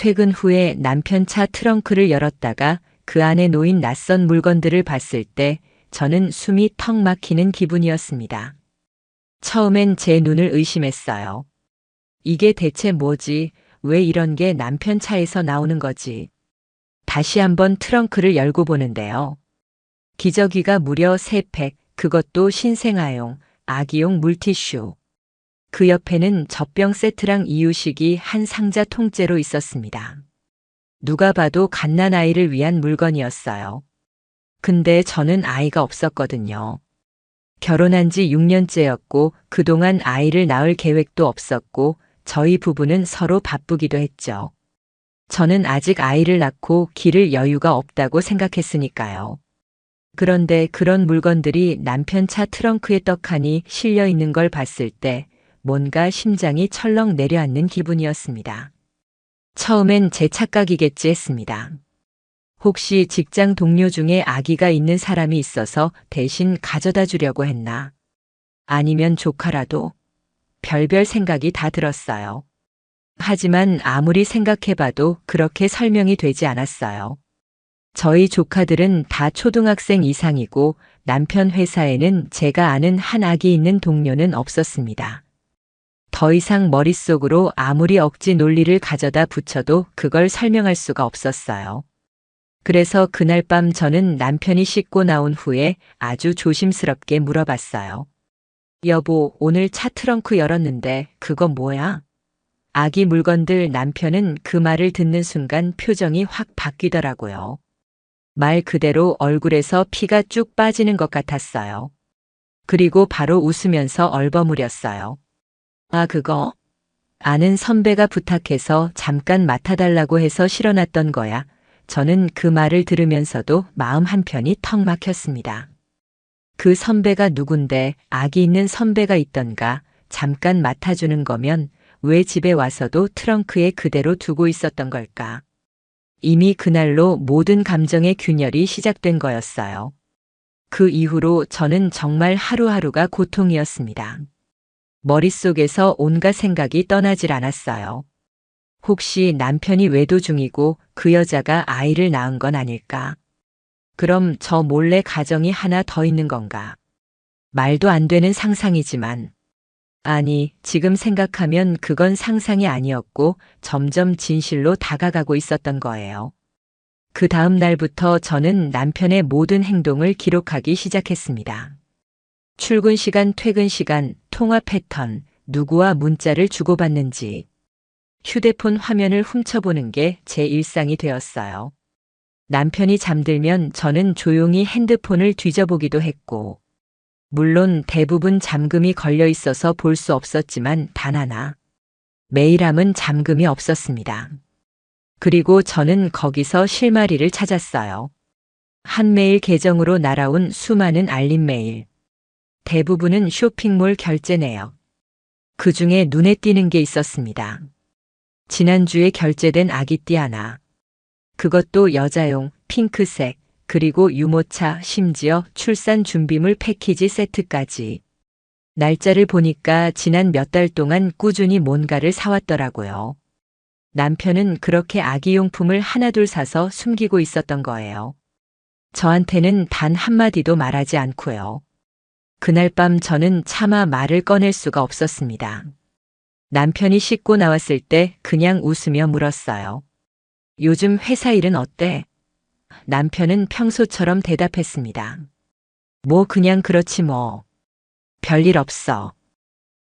퇴근 후에 남편 차 트렁크를 열었다가 그 안에 놓인 낯선 물건들을 봤을 때 저는 숨이 턱 막히는 기분이었습니다. 처음엔 제 눈을 의심했어요. 이게 대체 뭐지? 왜 이런 게 남편 차에서 나오는 거지? 다시 한번 트렁크를 열고 보는데요. 기저귀가 무려 3팩, 그것도 신생아용, 아기용 물티슈. 그 옆에는 젖병 세트랑 이유식이 한 상자 통째로 있었습니다. 누가 봐도 갓난아이를 위한 물건이었어요. 근데 저는 아이가 없었거든요. 결혼한 지 6년째였고 그동안 아이를 낳을 계획도 없었고 저희 부부는 서로 바쁘기도 했죠. 저는 아직 아이를 낳고 기를 여유가 없다고 생각했으니까요. 그런데 그런 물건들이 남편 차 트렁크에 떡하니 실려 있는 걸 봤을 때 뭔가 심장이 철렁 내려앉는 기분이었습니다. 처음엔 제 착각이겠지 했습니다. 혹시 직장 동료 중에 아기가 있는 사람이 있어서 대신 가져다 주려고 했나? 아니면 조카라도? 별별 생각이 다 들었어요. 하지만 아무리 생각해봐도 그렇게 설명이 되지 않았어요. 저희 조카들은 다 초등학생 이상이고 남편 회사에는 제가 아는 한 아기 있는 동료는 없었습니다. 더 이상 머릿속으로 아무리 억지 논리를 가져다 붙여도 그걸 설명할 수가 없었어요. 그래서 그날 밤 저는 남편이 씻고 나온 후에 아주 조심스럽게 물어봤어요. 여보, 오늘 차 트렁크 열었는데 그거 뭐야? 아기 물건들. 남편은 그 말을 듣는 순간 표정이 확 바뀌더라고요. 말 그대로 얼굴에서 피가 쭉 빠지는 것 같았어요. 그리고 바로 웃으면서 얼버무렸어요. 아, 그거? 아는 선배가 부탁해서 잠깐 맡아달라고 해서 실어놨던 거야. 저는 그 말을 들으면서도 마음 한편이 턱 막혔습니다. 그 선배가 누군데? 아기 있는 선배가 있던가? 잠깐 맡아주는 거면 왜 집에 와서도 트렁크에 그대로 두고 있었던 걸까? 이미 그날로 모든 감정의 균열이 시작된 거였어요. 그 이후로 저는 정말 하루하루가 고통이었습니다. 머릿속에서 온갖 생각이 떠나질 않았어요. 혹시 남편이 외도 중이고 그 여자가 아이를 낳은 건 아닐까? 그럼 저 몰래 가정이 하나 더 있는 건가? 말도 안 되는 상상이지만. 아니, 지금 생각하면 그건 상상이 아니었고 점점 진실로 다가가고 있었던 거예요. 그 다음 날부터 저는 남편의 모든 행동을 기록하기 시작했습니다. 출근 시간, 퇴근 시간, 통화 패턴, 누구와 문자를 주고받는지. 휴대폰 화면을 훔쳐보는 게 제 일상이 되었어요. 남편이 잠들면 저는 조용히 핸드폰을 뒤져보기도 했고, 물론 대부분 잠금이 걸려 있어서 볼 수 없었지만 단 하나, 메일함은 잠금이 없었습니다. 그리고 저는 거기서 실마리를 찾았어요. 한 메일 계정으로 날아온 수많은 알림 메일. 대부분은 쇼핑몰 결제 내역. 그 중에 눈에 띄는 게 있었습니다. 지난주에 결제된 아기띠 하나. 그것도 여자용, 핑크색, 그리고 유모차, 심지어 출산 준비물 패키지 세트까지. 날짜를 보니까 지난 몇 달 동안 꾸준히 뭔가를 사왔더라고요. 남편은 그렇게 아기용품을 하나둘 사서 숨기고 있었던 거예요. 저한테는 단 한마디도 말하지 않고요. 그날 밤 저는 차마 말을 꺼낼 수가 없었습니다. 남편이 씻고 나왔을 때 그냥 웃으며 물었어요. 요즘 회사 일은 어때? 남편은 평소처럼 대답했습니다. 뭐 그냥 그렇지 뭐. 별일 없어.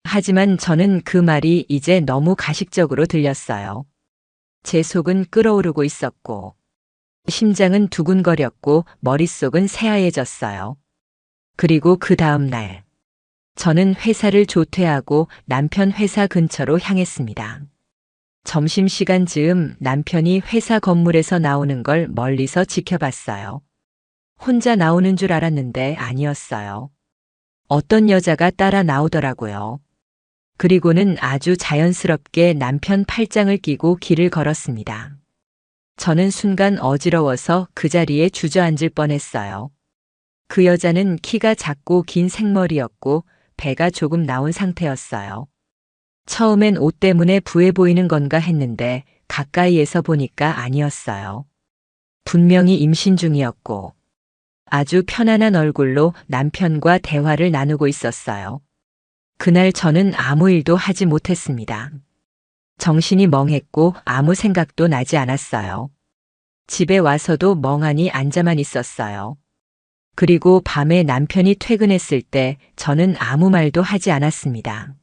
하지만 저는 그 말이 이제 너무 가식적으로 들렸어요. 제 속은 끓어오르고 있었고, 심장은 두근거렸고 머릿속은 새하얘졌어요. 그리고 그 다음 날, 저는 회사를 조퇴하고 남편 회사 근처로 향했습니다. 점심시간 즈음 남편이 회사 건물에서 나오는 걸 멀리서 지켜봤어요. 혼자 나오는 줄 알았는데 아니었어요. 어떤 여자가 따라 나오더라고요. 그리고는 아주 자연스럽게 남편 팔짱을 끼고 길을 걸었습니다. 저는 순간 어지러워서 그 자리에 주저앉을 뻔했어요. 그 여자는 키가 작고 긴 생머리였고 배가 조금 나온 상태였어요. 처음엔 옷 때문에 부해 보이는 건가 했는데 가까이에서 보니까 아니었어요. 분명히 임신 중이었고 아주 편안한 얼굴로 남편과 대화를 나누고 있었어요. 그날 저는 아무 일도 하지 못했습니다. 정신이 멍했고 아무 생각도 나지 않았어요. 집에 와서도 멍하니 앉아만 있었어요. 그리고 밤에 남편이 퇴근했을 때 저는 아무 말도 하지 않았습니다.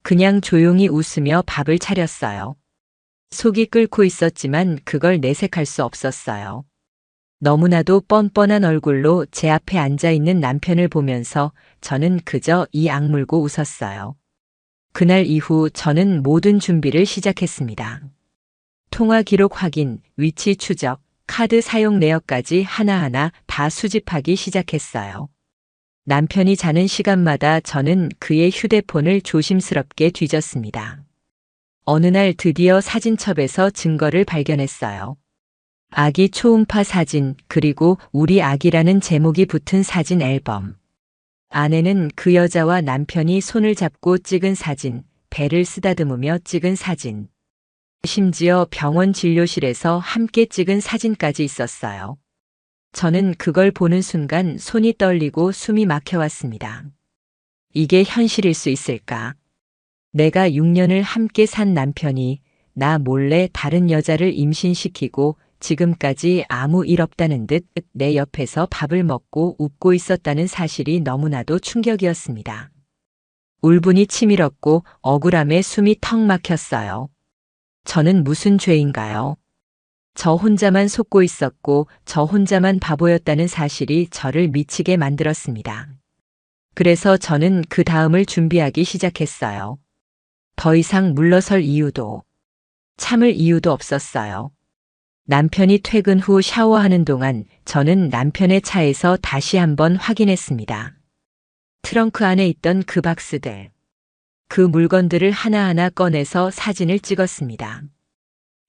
그냥 조용히 웃으며 밥을 차렸어요. 속이 끓고 있었지만 그걸 내색할 수 없었어요. 너무나도 뻔뻔한 얼굴로 제 앞에 앉아 있는 남편을 보면서 저는 그저 이 악물고 웃었어요. 그날 이후 저는 모든 준비를 시작했습니다. 통화 기록 확인, 위치 추적, 카드 사용 내역까지 하나하나 다 수집하기 시작했어요. 남편이 자는 시간마다 저는 그의 휴대폰을 조심스럽게 뒤졌습니다. 어느 날 드디어 사진첩에서 증거를 발견했어요. 아기 초음파 사진, 그리고 우리 아기라는 제목이 붙은 사진 앨범. 안에는 그 여자와 남편이 손을 잡고 찍은 사진, 배를 쓰다듬으며 찍은 사진. 심지어 병원 진료실에서 함께 찍은 사진까지 있었어요. 저는 그걸 보는 순간 손이 떨리고 숨이 막혀왔습니다. 이게 현실일 수 있을까? 내가 6년을 함께 산 남편이 나 몰래 다른 여자를 임신시키고 지금까지 아무 일 없다는 듯 내 옆에서 밥을 먹고 웃고 있었다는 사실이 너무나도 충격이었습니다. 울분이 치밀었고 억울함에 숨이 턱 막혔어요. 저는 무슨 죄인가요? 저 혼자만 속고 있었고 저 혼자만 바보였다는 사실이 저를 미치게 만들었습니다. 그래서 저는 그 다음을 준비하기 시작했어요. 더 이상 물러설 이유도, 참을 이유도 없었어요. 남편이 퇴근 후 샤워하는 동안 저는 남편의 차에서 다시 한번 확인했습니다. 트렁크 안에 있던 그 박스들, 그 물건들을 하나하나 꺼내서 사진을 찍었습니다.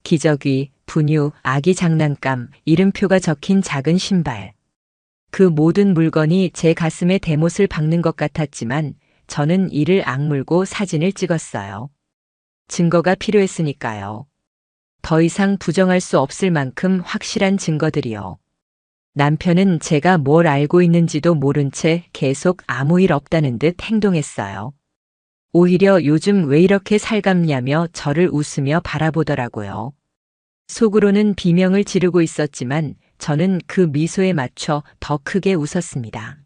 기저귀, 분유, 아기 장난감, 이름표가 적힌 작은 신발. 그 모든 물건이 제 가슴에 대못을 박는 것 같았지만 저는 이를 악물고 사진을 찍었어요. 증거가 필요했으니까요. 더 이상 부정할 수 없을 만큼 확실한 증거들이요. 남편은 제가 뭘 알고 있는지도 모른 채 계속 아무 일 없다는 듯 행동했어요. 오히려 요즘 왜 이렇게 살갑냐며 저를 웃으며 바라보더라고요. 속으로는 비명을 지르고 있었지만 저는 그 미소에 맞춰 더 크게 웃었습니다.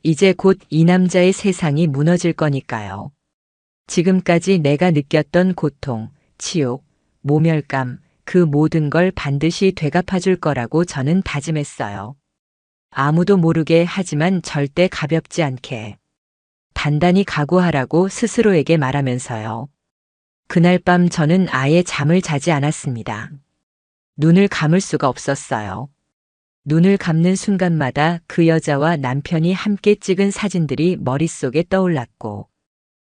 이제 곧 이 남자의 세상이 무너질 거니까요. 지금까지 내가 느꼈던 고통, 치욕, 모멸감, 그 모든 걸 반드시 되갚아줄 거라고 저는 다짐했어요. 아무도 모르게 하지만 절대 가볍지 않게. 단단히 각오하라고 스스로에게 말하면서요. 그날 밤 저는 아예 잠을 자지 않았습니다. 눈을 감을 수가 없었어요. 눈을 감는 순간마다 그 여자와 남편이 함께 찍은 사진들이 머릿속에 떠올랐고,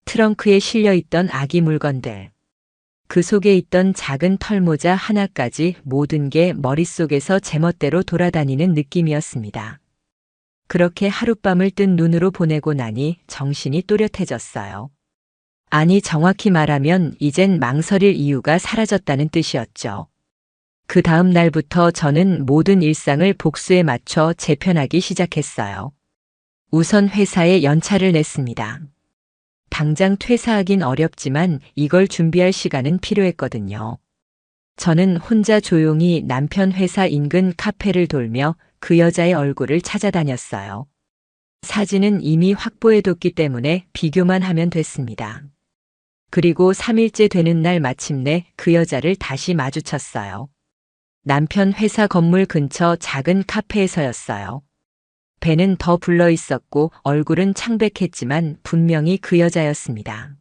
트렁크에 실려있던 아기 물건들, 그 속에 있던 작은 털모자 하나까지 모든 게 머릿속에서 제멋대로 돌아다니는 느낌이었습니다. 그렇게 하룻밤을 뜬 눈으로 보내고 나니 정신이 또렷해졌어요. 아니, 정확히 말하면 이젠 망설일 이유가 사라졌다는 뜻이었죠. 그 다음 날부터 저는 모든 일상을 복수에 맞춰 재편하기 시작했어요. 우선 회사에 연차를 냈습니다. 당장 퇴사하긴 어렵지만 이걸 준비할 시간은 필요했거든요. 저는 혼자 조용히 남편 회사 인근 카페를 돌며 그 여자의 얼굴을 찾아다녔어요. 사진은 이미 확보해뒀기 때문에 비교만 하면 됐습니다. 그리고 3일째 되는 날 마침내 그 여자를 다시 마주쳤어요. 남편 회사 건물 근처 작은 카페에서였어요. 배는 더 불러 있었고 얼굴은 창백했지만 분명히 그 여자였습니다.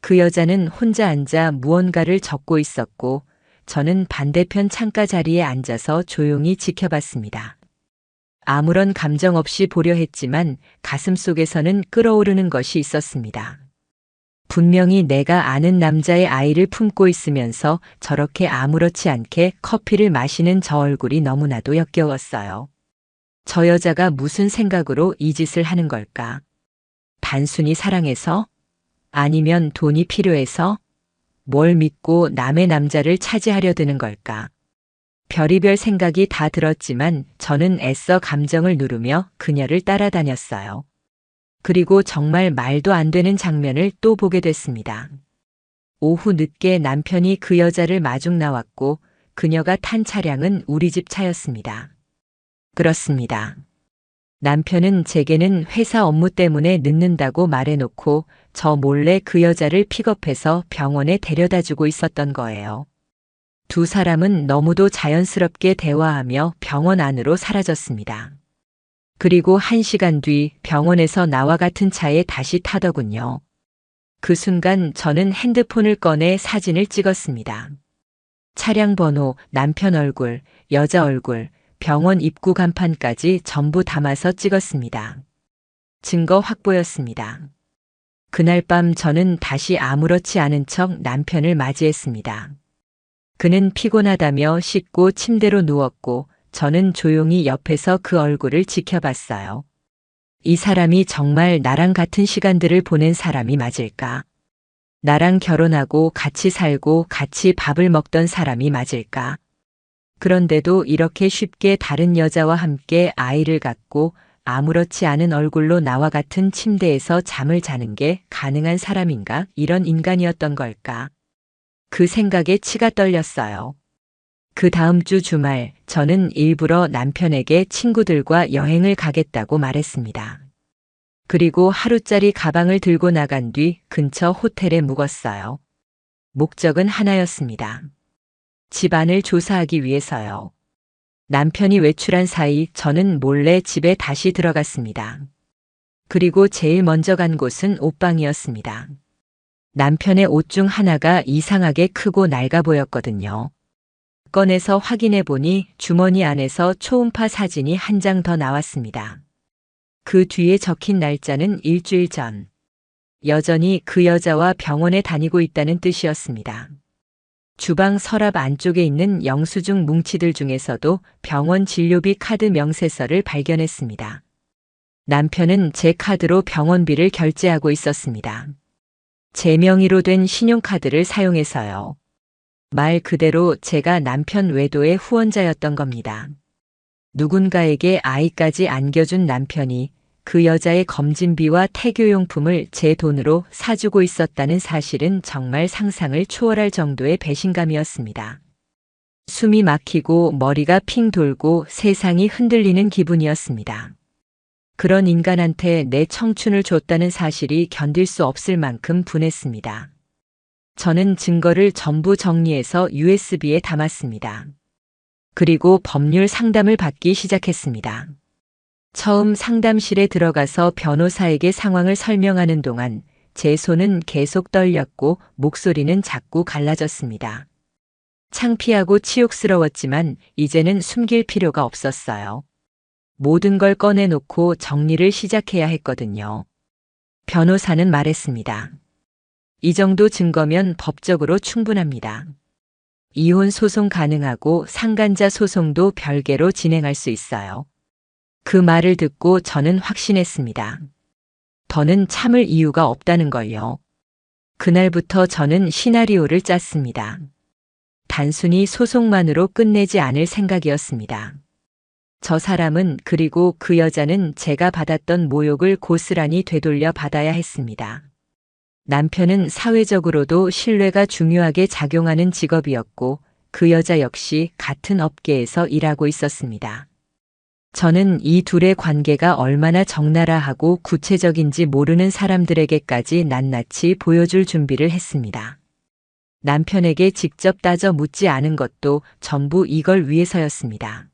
그 여자는 혼자 앉아 무언가를 적고 있었고 저는 반대편 창가 자리에 앉아서 조용히 지켜봤습니다. 아무런 감정 없이 보려 했지만 가슴속에서는 끓어오르는 것이 있었습니다. 분명히 내가 아는 남자의 아이를 품고 있으면서 저렇게 아무렇지 않게 커피를 마시는 저 얼굴이 너무나도 역겨웠어요. 저 여자가 무슨 생각으로 이 짓을 하는 걸까? 단순히 사랑해서? 아니면 돈이 필요해서? 뭘 믿고 남의 남자를 차지하려 드는 걸까? 별의별 생각이 다 들었지만 저는 애써 감정을 누르며 그녀를 따라다녔어요. 그리고 정말 말도 안 되는 장면을 또 보게 됐습니다. 오후 늦게 남편이 그 여자를 마중 나왔고 그녀가 탄 차량은 우리 집 차였습니다. 그렇습니다. 남편은 제게는 회사 업무 때문에 늦는다고 말해놓고 저 몰래 그 여자를 픽업해서 병원에 데려다 주고 있었던 거예요. 두 사람은 너무도 자연스럽게 대화하며 병원 안으로 사라졌습니다. 그리고 1시간 뒤 병원에서 나와 같은 차에 다시 타더군요. 그 순간 저는 핸드폰을 꺼내 사진을 찍었습니다. 차량 번호, 남편 얼굴, 여자 얼굴, 병원 입구 간판까지 전부 담아서 찍었습니다. 증거 확보였습니다. 그날 밤 저는 다시 아무렇지 않은 척 남편을 맞이했습니다. 그는 피곤하다며 씻고 침대로 누웠고 저는 조용히 옆에서 그 얼굴을 지켜봤어요. 이 사람이 정말 나랑 같은 시간들을 보낸 사람이 맞을까? 나랑 결혼하고 같이 살고 같이 밥을 먹던 사람이 맞을까? 그런데도 이렇게 쉽게 다른 여자와 함께 아이를 갖고 아무렇지 않은 얼굴로 나와 같은 침대에서 잠을 자는 게 가능한 사람인가? 이런 인간이었던 걸까? 그 생각에 치가 떨렸어요. 그 다음 주 주말 저는 일부러 남편에게 친구들과 여행을 가겠다고 말했습니다. 그리고 하루짜리 가방을 들고 나간 뒤 근처 호텔에 묵었어요. 목적은 하나였습니다. 집안을 조사하기 위해서요. 남편이 외출한 사이 저는 몰래 집에 다시 들어갔습니다. 그리고 제일 먼저 간 곳은 옷방이었습니다. 남편의 옷 중 하나가 이상하게 크고 낡아 보였거든요. 꺼내서 확인해 보니 주머니 안에서 초음파 사진이 한 장 더 나왔습니다. 그 뒤에 적힌 날짜는 일주일 전. 여전히 그 여자와 병원에 다니고 있다는 뜻이었습니다. 주방 서랍 안쪽에 있는 영수증 뭉치들 중에서도 병원 진료비 카드 명세서를 발견했습니다. 남편은 제 카드로 병원비를 결제하고 있었습니다. 제 명의로 된 신용카드를 사용해서요. 말 그대로 제가 남편 외도의 후원자였던 겁니다. 누군가에게 아이까지 안겨준 남편이 그 여자의 검진비와 태교용품을 제 돈으로 사주고 있었다는 사실은 정말 상상을 초월할 정도의 배신감이었습니다. 숨이 막히고 머리가 핑 돌고 세상이 흔들리는 기분이었습니다. 그런 인간한테 내 청춘을 줬다는 사실이 견딜 수 없을 만큼 분했습니다. 저는 증거를 전부 정리해서 USB에 담았습니다. 그리고 법률 상담을 받기 시작했습니다. 처음 상담실에 들어가서 변호사에게 상황을 설명하는 동안 제 손은 계속 떨렸고 목소리는 자꾸 갈라졌습니다. 창피하고 치욕스러웠지만 이제는 숨길 필요가 없었어요. 모든 걸 꺼내놓고 정리를 시작해야 했거든요. 변호사는 말했습니다. 이 정도 증거면 법적으로 충분합니다. 이혼 소송 가능하고 상간자 소송도 별개로 진행할 수 있어요. 그 말을 듣고 저는 확신했습니다. 더는 참을 이유가 없다는 걸요. 그날부터 저는 시나리오를 짰습니다. 단순히 소송만으로 끝내지 않을 생각이었습니다. 저 사람은 그리고 그 여자는 제가 받았던 모욕을 고스란히 되돌려 받아야 했습니다. 남편은 사회적으로도 신뢰가 중요하게 작용하는 직업이었고 그 여자 역시 같은 업계에서 일하고 있었습니다. 저는 이 둘의 관계가 얼마나 적나라하고 구체적인지 모르는 사람들에게까지 낱낱이 보여줄 준비를 했습니다. 남편에게 직접 따져 묻지 않은 것도 전부 이걸 위해서였습니다.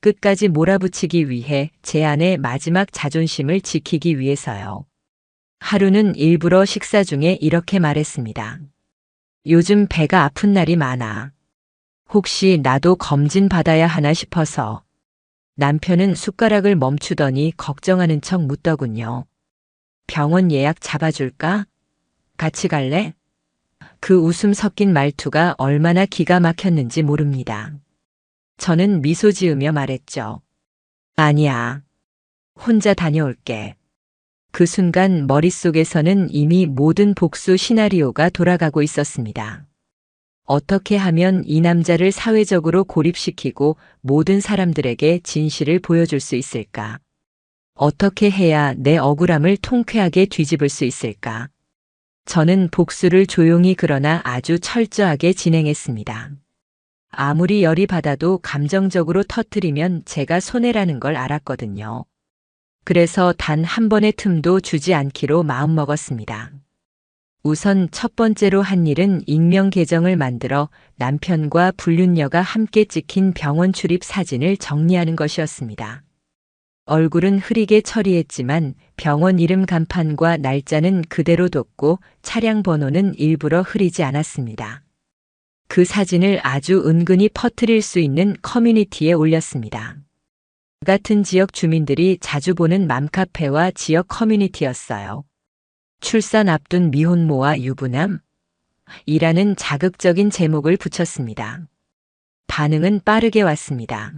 끝까지 몰아붙이기 위해 제 아내 마지막 자존심을 지키기 위해서요. 하루는 일부러 식사 중에 이렇게 말했습니다. 요즘 배가 아픈 날이 많아. 혹시 나도 검진 받아야 하나 싶어서. 남편은 숟가락을 멈추더니 걱정하는 척 묻더군요. 병원 예약 잡아줄까? 같이 갈래? 그 웃음 섞인 말투가 얼마나 기가 막혔는지 모릅니다. 저는 미소 지으며 말했죠. 아니야. 혼자 다녀올게. 그 순간 머릿속에서는 이미 모든 복수 시나리오가 돌아가고 있었습니다. 어떻게 하면 이 남자를 사회적으로 고립시키고 모든 사람들에게 진실을 보여줄 수 있을까? 어떻게 해야 내 억울함을 통쾌하게 뒤집을 수 있을까? 저는 복수를 조용히 그러나 아주 철저하게 진행했습니다. 아무리 열이 받아도 감정적으로 터뜨리면 제가 손해라는 걸 알았거든요. 그래서 단 한 번의 틈도 주지 않기로 마음먹었습니다. 우선 첫 번째로 한 일은 익명 계정을 만들어 남편과 불륜녀가 함께 찍힌 병원 출입 사진을 정리하는 것이었습니다. 얼굴은 흐리게 처리했지만 병원 이름 간판과 날짜는 그대로 뒀고 차량 번호는 일부러 흐리지 않았습니다. 그 사진을 아주 은근히 퍼뜨릴 수 있는 커뮤니티에 올렸습니다. 같은 지역 주민들이 자주 보는 맘카페와 지역 커뮤니티였어요. 출산 앞둔 미혼모와 유부남? 이라는 자극적인 제목을 붙였습니다. 반응은 빠르게 왔습니다.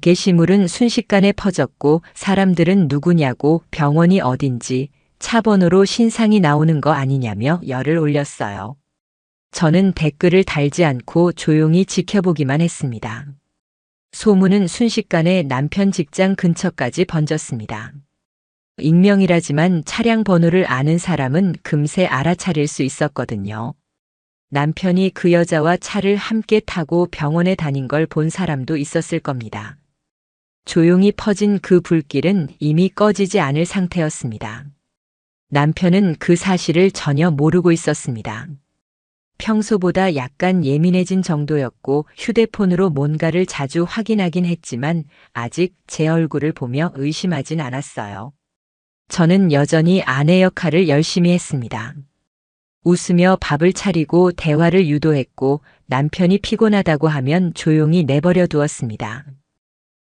게시물은 순식간에 퍼졌고 사람들은 누구냐고 병원이 어딘지 차 번호로 신상이 나오는 거 아니냐며 열을 올렸어요. 저는 댓글을 달지 않고 조용히 지켜보기만 했습니다. 소문은 순식간에 남편 직장 근처까지 번졌습니다. 익명이라지만 차량 번호를 아는 사람은 금세 알아차릴 수 있었거든요. 남편이 그 여자와 차를 함께 타고 병원에 다닌 걸 본 사람도 있었을 겁니다. 조용히 퍼진 그 불길은 이미 꺼지지 않을 상태였습니다. 남편은 그 사실을 전혀 모르고 있었습니다. 평소보다 약간 예민해진 정도였고 휴대폰으로 뭔가를 자주 확인하긴 했지만 아직 제 얼굴을 보며 의심하진 않았어요. 저는 여전히 아내 역할을 열심히 했습니다. 웃으며 밥을 차리고 대화를 유도했고 남편이 피곤하다고 하면 조용히 내버려 두었습니다.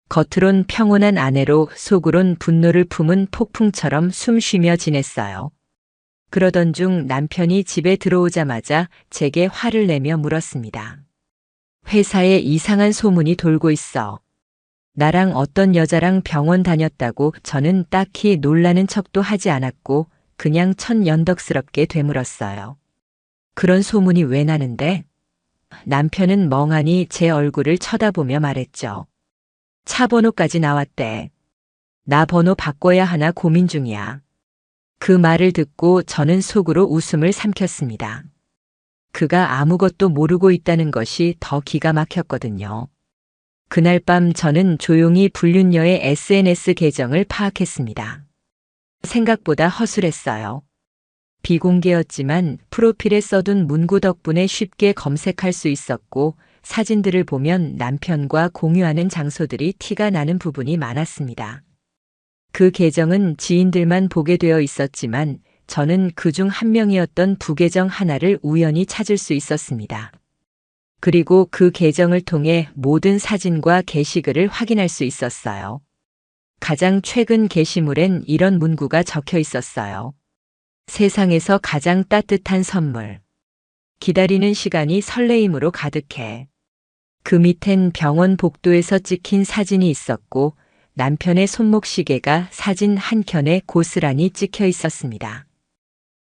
겉으론 평온한 아내로 속으론 분노를 품은 폭풍처럼 숨쉬며 지냈어요. 그러던 중 남편이 집에 들어오자마자 제게 화를 내며 물었습니다. 회사에 이상한 소문이 돌고 있어. 나랑 어떤 여자랑 병원 다녔다고. 저는 딱히 놀라는 척도 하지 않았고 그냥 천연덕스럽게 되물었어요. 그런 소문이 왜 나는데? 남편은 멍하니 제 얼굴을 쳐다보며 말했죠. 차 번호까지 나왔대. 나 번호 바꿔야 하나 고민 중이야. 그 말을 듣고 저는 속으로 웃음을 삼켰습니다. 그가 아무것도 모르고 있다는 것이 더 기가 막혔거든요. 그날 밤 저는 조용히 불륜녀의 SNS 계정을 파악했습니다. 생각보다 허술했어요. 비공개였지만 프로필에 써둔 문구 덕분에 쉽게 검색할 수 있었고 사진들을 보면 남편과 공유하는 장소들이 티가 나는 부분이 많았습니다. 그 계정은 지인들만 보게 되어 있었지만 저는 그중 한 명이었던 부계정 하나를 우연히 찾을 수 있었습니다. 그리고 그 계정을 통해 모든 사진과 게시글을 확인할 수 있었어요. 가장 최근 게시물엔 이런 문구가 적혀 있었어요. 세상에서 가장 따뜻한 선물. 기다리는 시간이 설레임으로 가득해. 그 밑엔 병원 복도에서 찍힌 사진이 있었고 남편의 손목시계가 사진 한 켠에 고스란히 찍혀 있었습니다.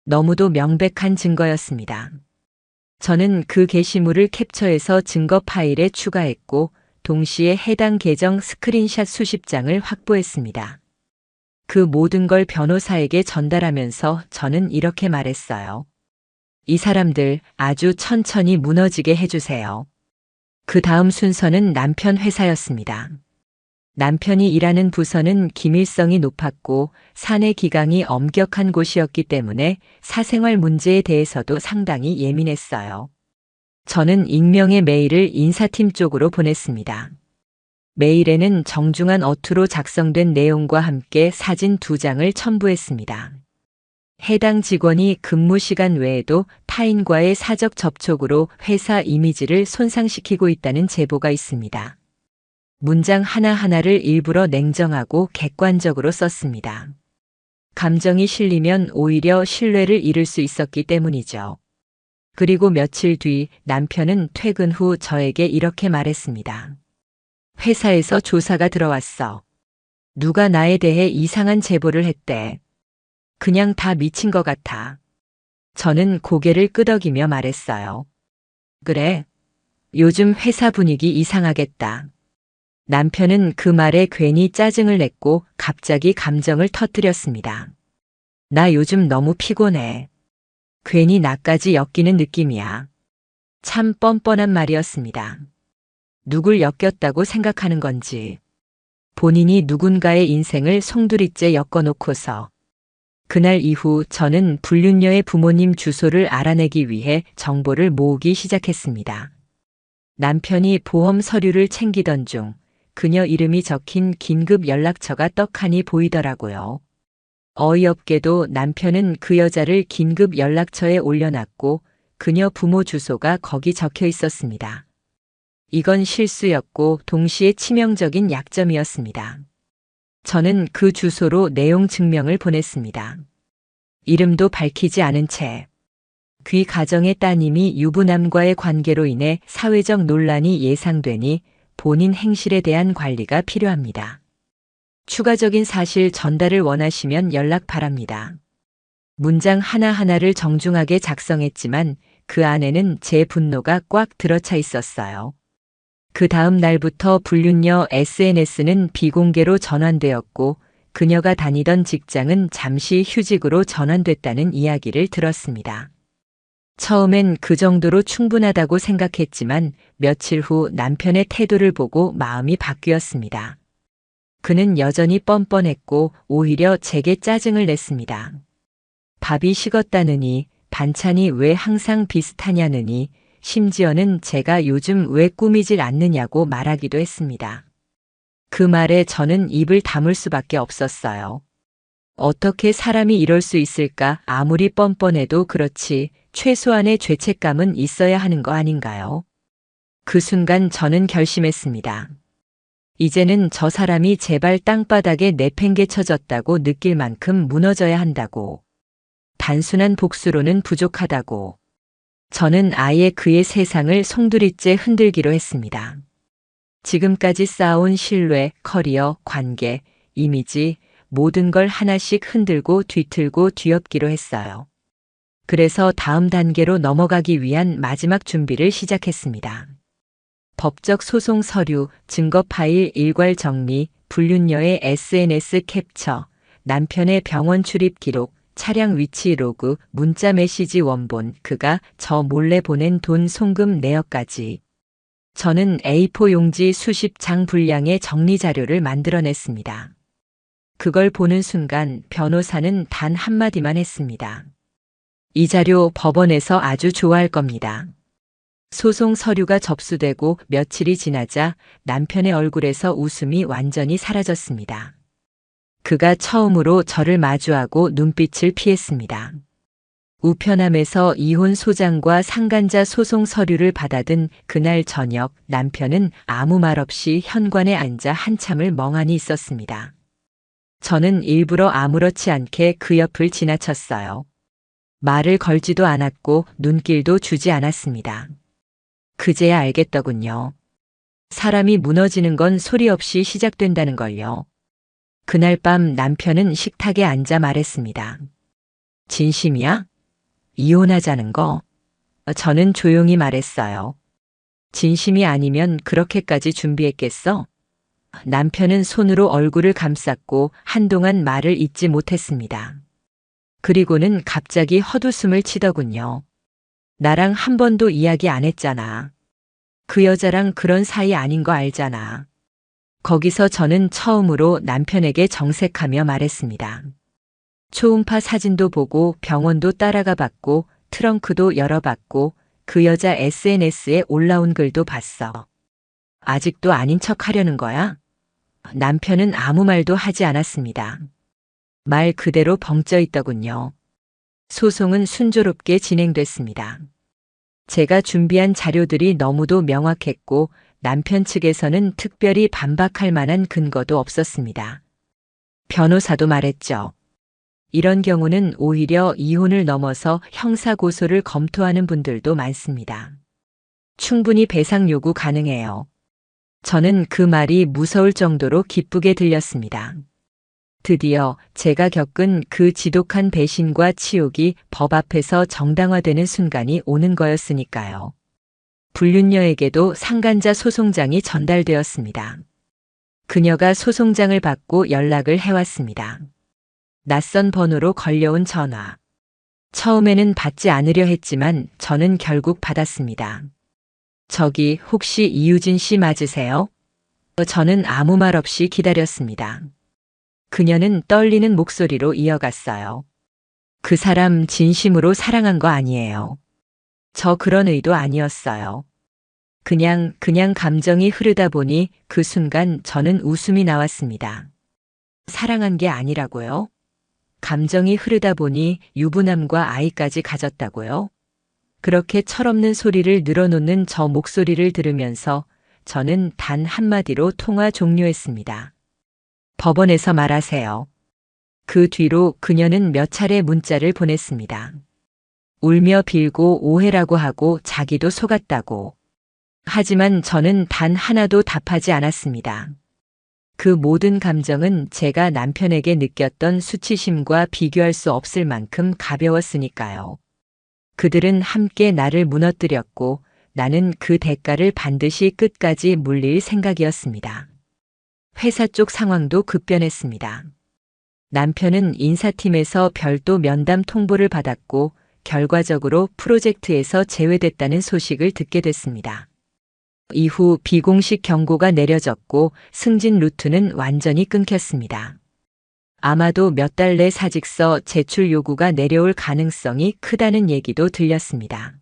너무도 명백한 증거였습니다. 저는 그 게시물을 캡처해서 증거 파일에 추가했고 동시에 해당 계정 스크린샷 수십 장을 확보했습니다. 그 모든 걸 변호사에게 전달하면서 저는 이렇게 말했어요. 이 사람들 아주 천천히 무너지게 해주세요. 그 다음 순서는 남편 회사였습니다. 남편이 일하는 부서는 기밀성이 높았고 사내 기강이 엄격한 곳이었기 때문에 사생활 문제에 대해서도 상당히 예민했어요. 저는 익명의 메일을 인사팀 쪽으로 보냈습니다. 메일에는 정중한 어투로 작성된 내용과 함께 사진 2장을 첨부했습니다. 해당 직원이 근무 시간 외에도 타인과의 사적 접촉으로 회사 이미지를 손상시키고 있다는 제보가 있습니다. 문장 하나하나를 일부러 냉정하고 객관적으로 썼습니다. 감정이 실리면 오히려 신뢰를 잃을 수 있었기 때문이죠. 그리고 며칠 뒤 남편은 퇴근 후 저에게 이렇게 말했습니다. 회사에서 조사가 들어왔어. 누가 나에 대해 이상한 제보를 했대. 그냥 다 미친 것 같아. 저는 고개를 끄덕이며 말했어요. 그래. 요즘 회사 분위기 이상하겠다. 남편은 그 말에 괜히 짜증을 냈고 갑자기 감정을 터뜨렸습니다. 나 요즘 너무 피곤해. 괜히 나까지 엮이는 느낌이야. 참 뻔뻔한 말이었습니다. 누굴 엮였다고 생각하는 건지. 본인이 누군가의 인생을 송두리째 엮어놓고서. 그날 이후 저는 불륜녀의 부모님 주소를 알아내기 위해 정보를 모으기 시작했습니다. 남편이 보험 서류를 챙기던 중 그녀 이름이 적힌 긴급 연락처가 떡하니 보이더라고요. 어이없게도 남편은 그 여자를 긴급 연락처에 올려놨고 그녀 부모 주소가 거기 적혀 있었습니다. 이건 실수였고 동시에 치명적인 약점이었습니다. 저는 그 주소로 내용 증명을 보냈습니다. 이름도 밝히지 않은 채. 귀 가정의 따님이 유부남과의 관계로 인해 사회적 논란이 예상되니 본인 행실에 대한 관리가 필요합니다. 추가적인 사실 전달을 원하시면 연락 바랍니다. 문장 하나하나를 정중하게 작성했지만 그 안에는 제 분노가 꽉 들어차 있었어요. 그 다음 날부터 불륜녀 SNS는 비공개로 전환되었고 그녀가 다니던 직장은 잠시 휴직으로 전환됐다는 이야기를 들었습니다. 처음엔 그 정도로 충분하다고 생각했지만 며칠 후 남편의 태도를 보고 마음이 바뀌었습니다. 그는 여전히 뻔뻔했고 오히려 제게 짜증을 냈습니다. 밥이 식었다느니 반찬이 왜 항상 비슷하냐느니 심지어는 제가 요즘 왜 꾸미질 않느냐고 말하기도 했습니다. 그 말에 저는 입을 다물 수밖에 없었어요. 어떻게 사람이 이럴 수 있을까? 아무리 뻔뻔해도 그렇지 최소한의 죄책감은 있어야 하는 거 아닌가요? 그 순간 저는 결심했습니다. 이제는 저 사람이 제발 땅바닥에 내팽개쳐졌다고 느낄 만큼 무너져야 한다고. 단순한 복수로는 부족하다고. 저는 아예 그의 세상을 송두리째 흔들기로 했습니다. 지금까지 쌓아온 신뢰, 커리어, 관계, 이미지, 모든 걸 하나씩 흔들고 뒤틀고 뒤엎기로 했어요. 그래서 다음 단계로 넘어가기 위한 마지막 준비를 시작했습니다. 법적 소송 서류, 증거 파일 일괄 정리, 불륜녀의 SNS 캡처, 남편의 병원 출입 기록, 차량 위치 로그, 문자 메시지 원본, 그가 저 몰래 보낸 돈 송금 내역까지. 저는 A4 용지 수십 장 분량의 정리 자료를 만들어냈습니다. 그걸 보는 순간 변호사는 단 한마디만 했습니다. 이 자료 법원에서 아주 좋아할 겁니다. 소송 서류가 접수되고 며칠이 지나자 남편의 얼굴에서 웃음이 완전히 사라졌습니다. 그가 처음으로 저를 마주하고 눈빛을 피했습니다. 우편함에서 이혼 소장과 상간자 소송 서류를 받아든 그날 저녁 남편은 아무 말 없이 현관에 앉아 한참을 멍하니 있었습니다. 저는 일부러 아무렇지 않게 그 옆을 지나쳤어요. 말을 걸지도 않았고 눈길도 주지 않았습니다. 그제야 알겠더군요. 사람이 무너지는 건 소리 없이 시작된다는 걸요. 그날 밤 남편은 식탁에 앉아 말했습니다. 진심이야? 이혼하자는 거? 저는 조용히 말했어요. 진심이 아니면 그렇게까지 준비했겠어? 남편은 손으로 얼굴을 감쌌고 한동안 말을 잇지 못했습니다. 그리고는 갑자기 헛웃음을 치더군요. 나랑 한 번도 이야기 안 했잖아. 그 여자랑 그런 사이 아닌 거 알잖아. 거기서 저는 처음으로 남편에게 정색하며 말했습니다. 초음파 사진도 보고 병원도 따라가 봤고 트렁크도 열어봤고 그 여자 SNS에 올라온 글도 봤어. 아직도 아닌 척 하려는 거야? 남편은 아무 말도 하지 않았습니다. 말 그대로 벙쪄 있더군요. 소송은 순조롭게 진행됐습니다. 제가 준비한 자료들이 너무도 명확했고 남편 측에서는 특별히 반박할 만한 근거도 없었습니다. 변호사도 말했죠. 이런 경우는 오히려 이혼을 넘어서 형사고소를 검토하는 분들도 많습니다. 충분히 배상 요구 가능해요. 저는 그 말이 무서울 정도로 기쁘게 들렸습니다. 드디어 제가 겪은 그 지독한 배신과 치욕이 법 앞에서 정당화되는 순간이 오는 거였으니까요. 불륜녀에게도 상간자 소송장이 전달되었습니다. 그녀가 소송장을 받고 연락을 해왔습니다. 낯선 번호로 걸려온 전화. 처음에는 받지 않으려 했지만 저는 결국 받았습니다. 저기 혹시 이유진 씨 맞으세요? 저는 아무 말 없이 기다렸습니다. 그녀는 떨리는 목소리로 이어갔어요. 그 사람 진심으로 사랑한 거 아니에요. 저 그런 의도 아니었어요. 그냥 감정이 흐르다 보니 그 순간 저는 웃음이 나왔습니다. 사랑한 게 아니라고요? 감정이 흐르다 보니 유부남과 아이까지 가졌다고요? 그렇게 철없는 소리를 늘어놓는 저 목소리를 들으면서 저는 단 한마디로 통화 종료했습니다. 법원에서 말하세요. 그 뒤로 그녀는 몇 차례 문자를 보냈습니다. 울며 빌고 오해라고 하고 자기도 속았다고. 하지만 저는 단 하나도 답하지 않았습니다. 그 모든 감정은 제가 남편에게 느꼈던 수치심과 비교할 수 없을 만큼 가벼웠으니까요. 그들은 함께 나를 무너뜨렸고 나는 그 대가를 반드시 끝까지 물릴 생각이었습니다. 회사 쪽 상황도 급변했습니다. 남편은 인사팀에서 별도 면담 통보를 받았고 결과적으로 프로젝트에서 제외됐다는 소식을 듣게 됐습니다. 이후 비공식 경고가 내려졌고 승진 루트는 완전히 끊겼습니다. 아마도 몇 달 내 사직서 제출 요구가 내려올 가능성이 크다는 얘기도 들렸습니다.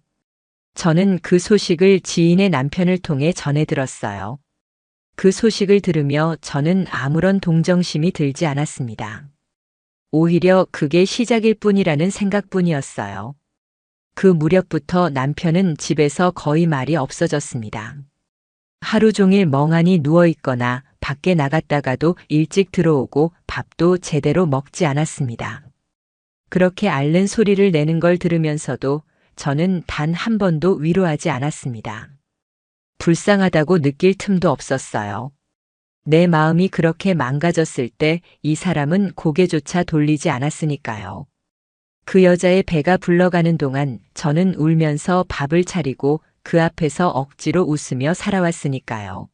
저는 그 소식을 지인의 남편을 통해 전해 들었어요. 그 소식을 들으며 저는 아무런 동정심이 들지 않았습니다. 오히려 그게 시작일 뿐이라는 생각뿐이었어요. 그 무렵부터 남편은 집에서 거의 말이 없어졌습니다. 하루 종일 멍하니 누워있거나 밖에 나갔다가도 일찍 들어오고 밥도 제대로 먹지 않았습니다. 그렇게 앓는 소리를 내는 걸 들으면서도 저는 단 한 번도 위로하지 않았습니다. 불쌍하다고 느낄 틈도 없었어요. 내 마음이 그렇게 망가졌을 때 이 사람은 고개조차 돌리지 않았으니까요. 그 여자의 배가 불러가는 동안 저는 울면서 밥을 차리고 그 앞에서 억지로 웃으며 살아왔으니까요.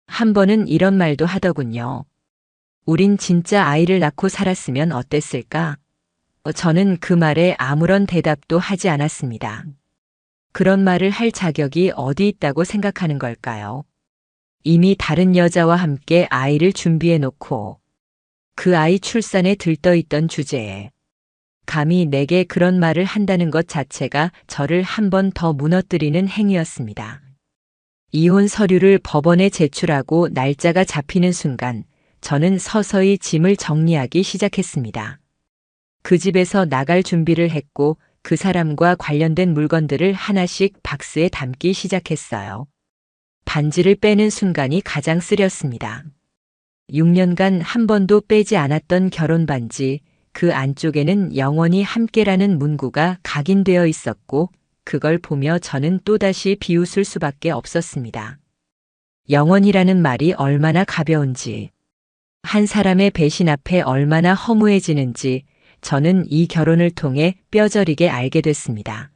한 번은 이런 말도 하더군요. 우린 진짜 아이를 낳고 살았으면 어땠을까? 저는 그 말에 아무런 대답도 하지 않았습니다. 그런 말을 할 자격이 어디 있다고 생각하는 걸까요? 이미 다른 여자와 함께 아이를 준비해 놓고 그 아이 출산에 들떠있던 주제에 감히 내게 그런 말을 한다는 것 자체가 저를 한 번 더 무너뜨리는 행위였습니다. 이혼 서류를 법원에 제출하고 날짜가 잡히는 순간 저는 서서히 짐을 정리하기 시작했습니다. 그 집에서 나갈 준비를 했고 그 사람과 관련된 물건들을 하나씩 박스에 담기 시작했어요. 반지를 빼는 순간이 가장 쓰렸습니다. 6년간 한 번도 빼지 않았던 결혼 반지, 그 안쪽에는 영원히 함께라는 문구가 각인되어 있었고 그걸 보며 저는 또다시 비웃을 수밖에 없었습니다. 영원이라는 말이 얼마나 가벼운지, 한 사람의 배신 앞에 얼마나 허무해지는지 저는 이 결혼을 통해 뼈저리게 알게 됐습니다.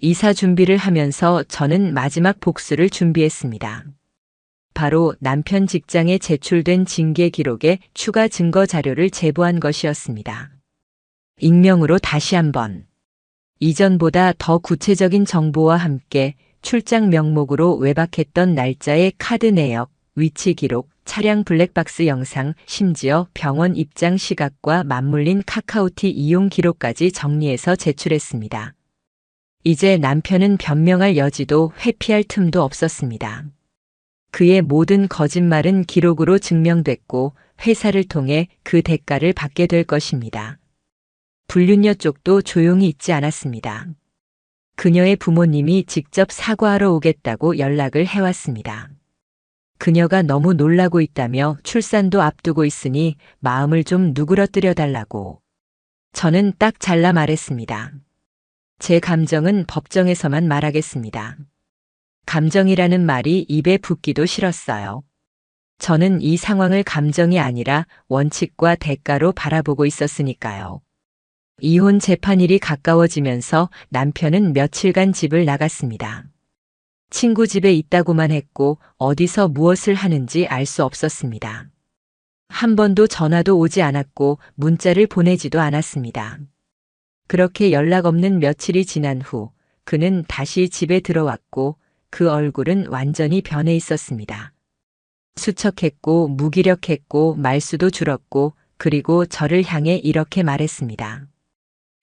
이사 준비를 하면서 저는 마지막 복수를 준비했습니다. 바로 남편 직장에 제출된 징계 기록에 추가 증거 자료를 제보한 것이었습니다. 익명으로 다시 한번 이전보다 더 구체적인 정보와 함께 출장 명목으로 외박했던 날짜의 카드 내역, 위치 기록, 차량 블랙박스 영상, 심지어 병원 입장 시각과 맞물린 카카오티 이용 기록까지 정리해서 제출했습니다. 이제 남편은 변명할 여지도 회피할 틈도 없었습니다. 그의 모든 거짓말은 기록으로 증명됐고 회사를 통해 그 대가를 받게 될 것입니다. 불륜녀 쪽도 조용히 있지 않았습니다. 그녀의 부모님이 직접 사과하러 오겠다고 연락을 해왔습니다. 그녀가 너무 놀라고 있다며 출산도 앞두고 있으니 마음을 좀 누그러뜨려 달라고. 저는 딱 잘라 말했습니다. 제 감정은 법정에서만 말하겠습니다. 감정이라는 말이 입에 붙기도 싫었어요. 저는 이 상황을 감정이 아니라 원칙과 대가로 바라보고 있었으니까요. 이혼 재판일이 가까워지면서 남편은 며칠간 집을 나갔습니다. 친구 집에 있다고만 했고 어디서 무엇을 하는지 알 수 없었습니다. 한 번도 전화도 오지 않았고 문자를 보내지도 않았습니다. 그렇게 연락 없는 며칠이 지난 후 그는 다시 집에 들어왔고 그 얼굴은 완전히 변해 있었습니다. 수척했고 무기력했고 말수도 줄었고 그리고 저를 향해 이렇게 말했습니다.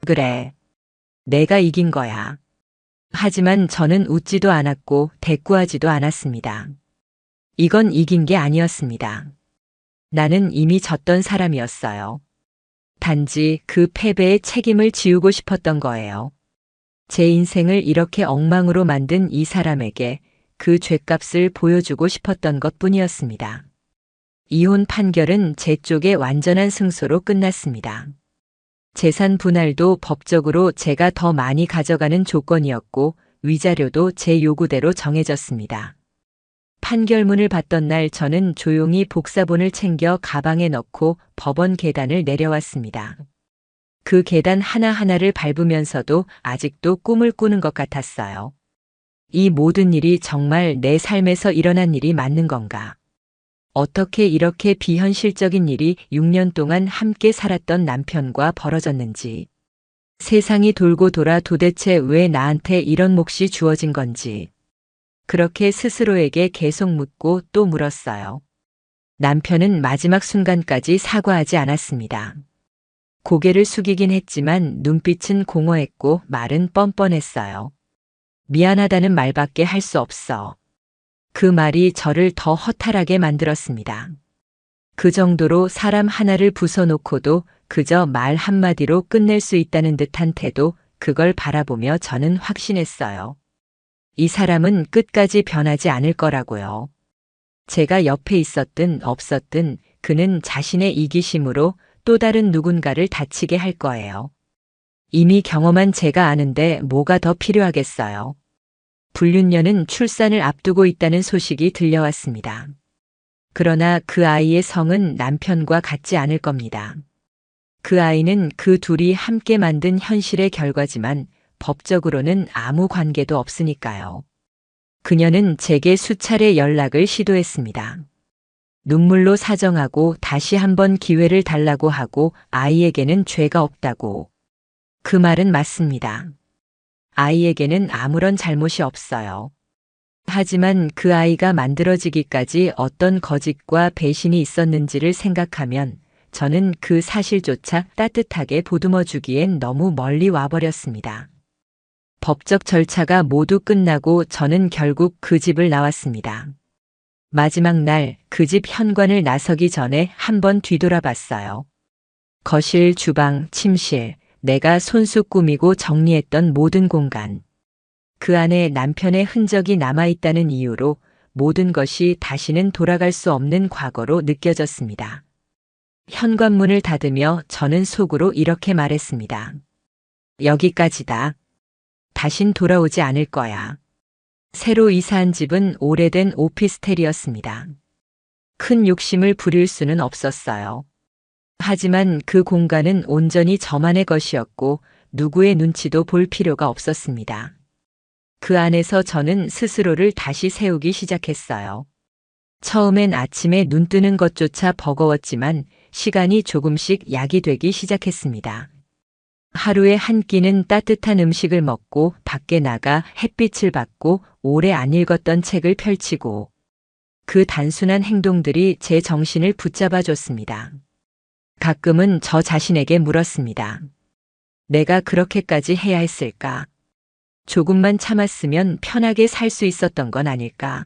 그래, 내가 이긴 거야. 하지만 저는 웃지도 않았고 대꾸하지도 않았습니다. 이건 이긴 게 아니었습니다. 나는 이미 졌던 사람이었어요. 단지 그 패배의 책임을 지우고 싶었던 거예요. 제 인생을 이렇게 엉망으로 만든 이 사람에게 그 죗값을 보여주고 싶었던 것뿐이었습니다. 이혼 판결은 제 쪽의 완전한 승소로 끝났습니다. 재산 분할도 법적으로 제가 더 많이 가져가는 조건이었고 위자료도 제 요구대로 정해졌습니다. 판결문을 받던 날 저는 조용히 복사본을 챙겨 가방에 넣고 법원 계단을 내려왔습니다. 그 계단 하나하나를 밟으면서도 아직도 꿈을 꾸는 것 같았어요. 이 모든 일이 정말 내 삶에서 일어난 일이 맞는 건가? 어떻게 이렇게 비현실적인 일이 6년 동안 함께 살았던 남편과 벌어졌는지. 세상이 돌고 돌아 도대체 왜 나한테 이런 몫이 주어진 건지. 그렇게 스스로에게 계속 묻고 또 물었어요. 남편은 마지막 순간까지 사과하지 않았습니다. 고개를 숙이긴 했지만 눈빛은 공허했고 말은 뻔뻔했어요. 미안하다는 말밖에 할 수 없어. 그 말이 저를 더 허탈하게 만들었습니다. 그 정도로 사람 하나를 부숴놓고도 그저 말 한마디로 끝낼 수 있다는 듯한 태도, 그걸 바라보며 저는 확신했어요. 이 사람은 끝까지 변하지 않을 거라고요. 제가 옆에 있었든 없었든 그는 자신의 이기심으로 또 다른 누군가를 다치게 할 거예요. 이미 경험한 제가 아는데 뭐가 더 필요하겠어요. 불륜녀는 출산을 앞두고 있다는 소식이 들려왔습니다. 그러나 그 아이의 성은 남편과 같지 않을 겁니다. 그 아이는 그 둘이 함께 만든 현실의 결과지만 법적으로는 아무 관계도 없으니까요. 그녀는 제게 수차례 연락을 시도했습니다. 눈물로 사정하고 다시 한번 기회를 달라고 하고 아이에게는 죄가 없다고. 그 말은 맞습니다. 아이에게는 아무런 잘못이 없어요. 하지만 그 아이가 만들어지기까지 어떤 거짓과 배신이 있었는지를 생각하면 저는 그 사실조차 따뜻하게 보듬어 주기엔 너무 멀리 와버렸습니다. 법적 절차가 모두 끝나고 저는 결국 그 집을 나왔습니다. 마지막 날 그 집 현관을 나서기 전에 한번 뒤돌아봤어요. 거실, 주방, 침실, 내가 손수 꾸미고 정리했던 모든 공간. 그 안에 남편의 흔적이 남아있다는 이유로 모든 것이 다시는 돌아갈 수 없는 과거로 느껴졌습니다. 현관문을 닫으며 저는 속으로 이렇게 말했습니다. 여기까지다. 다신 돌아오지 않을 거야. 새로 이사한 집은 오래된 오피스텔이었습니다. 큰 욕심을 부릴 수는 없었어요. 하지만 그 공간은 온전히 저만의 것이었고 누구의 눈치도 볼 필요가 없었습니다. 그 안에서 저는 스스로를 다시 세우기 시작했어요. 처음엔 아침에 눈 뜨는 것조차 버거웠지만 시간이 조금씩 약이 되기 시작했습니다. 하루에 한 끼는 따뜻한 음식을 먹고 밖에 나가 햇빛을 받고 오래 안 읽었던 책을 펼치고 그 단순한 행동들이 제 정신을 붙잡아 줬습니다. 가끔은 저 자신에게 물었습니다. 내가 그렇게까지 해야 했을까? 조금만 참았으면 편하게 살 수 있었던 건 아닐까?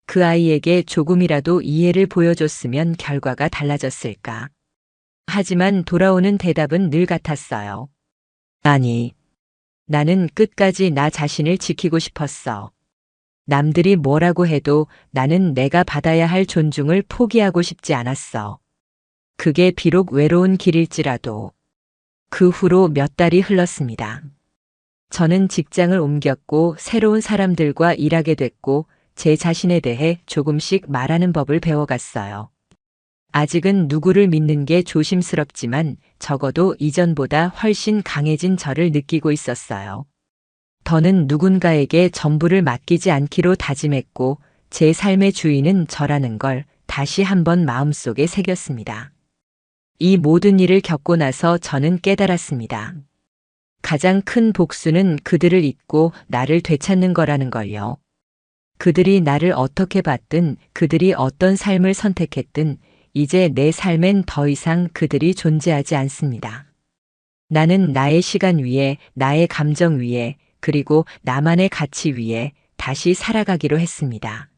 그 아이에게 조금이라도 이해를 보여줬으면 결과가 달라졌을까? 하지만 돌아오는 대답은 늘 같았어요. 아니, 나는 끝까지 나 자신을 지키고 싶었어. 남들이 뭐라고 해도 나는 내가 받아야 할 존중을 포기하고 싶지 않았어. 그게 비록 외로운 길일지라도. 그 후로 몇 달이 흘렀습니다. 저는 직장을 옮겼고 새로운 사람들과 일하게 됐고 제 자신에 대해 조금씩 말하는 법을 배워갔어요. 아직은 누구를 믿는 게 조심스럽지만 적어도 이전보다 훨씬 강해진 저를 느끼고 있었어요. 더는 누군가에게 전부를 맡기지 않기로 다짐했고 제 삶의 주인은 저라는 걸 다시 한번 마음속에 새겼습니다. 이 모든 일을 겪고 나서 저는 깨달았습니다. 가장 큰 복수는 그들을 잊고 나를 되찾는 거라는 걸요. 그들이 나를 어떻게 봤든 그들이 어떤 삶을 선택했든 이제 내 삶엔 더 이상 그들이 존재하지 않습니다. 나는 나의 시간 위에, 나의 감정 위에, 그리고 나만의 가치 위에 다시 살아가기로 했습니다.